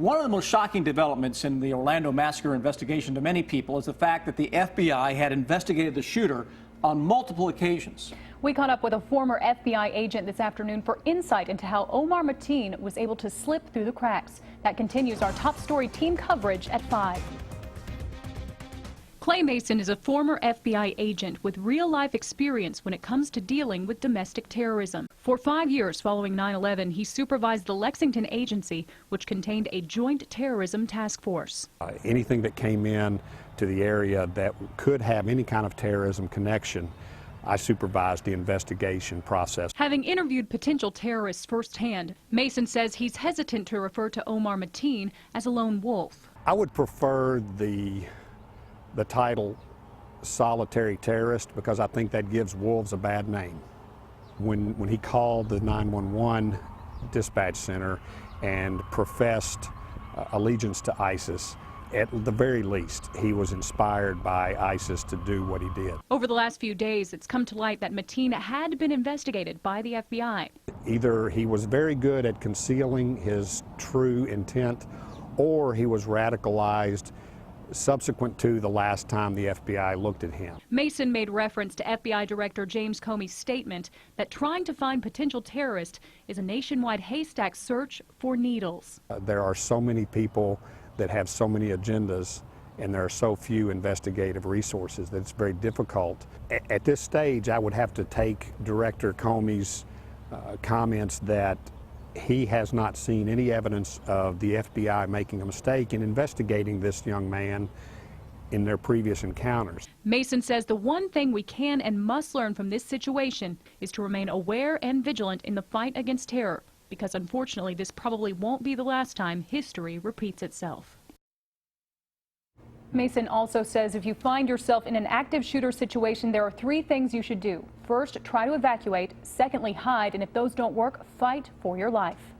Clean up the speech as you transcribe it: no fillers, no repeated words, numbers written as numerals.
One of the most shocking developments in the Orlando massacre investigation to many people is the fact that the FBI had investigated the shooter on multiple occasions. We caught up with a former FBI agent this afternoon for insight into how Omar Mateen was able to slip through the cracks. That continues our top story team coverage at 5. Clay Mason is a former FBI agent with real-life experience when it comes to dealing with domestic terrorism. For 5 years following 9/11, he supervised the Lexington agency, which contained a joint terrorism task force. Anything that came in to the area that could have any kind of terrorism connection, I supervised the investigation process. Having interviewed potential terrorists firsthand, Mason says he's hesitant to refer to Omar Mateen as a lone wolf. I would prefer the title solitary terrorist because I think that gives wolves a bad name. When he called the 911 dispatch center and professed allegiance to ISIS, at the very least, he was inspired by ISIS to do what he did. Over the last few days, it's come to light that Mateen had been investigated by the FBI. Either he was very good at concealing his true intent, or he was radicalized subsequent to the last time the FBI looked at him. Mason made reference to FBI Director James Comey's statement that trying to find potential terrorists is a nationwide haystack search for needles. There are so many people that have so many agendas, and there are so few investigative resources that it's very difficult. At this stage, I would have to take Director Comey's comments that he has not seen any evidence of the FBI making a mistake in investigating this young man in their previous encounters. Mason says the one thing we can and must learn from this situation is to remain aware and vigilant in the fight against terror, because unfortunately this probably won't be the last time history repeats itself. Mason also says if you find yourself in an active shooter situation, there are 3 things you should do. First, try to evacuate. Secondly, hide. And if those don't work, fight for your life.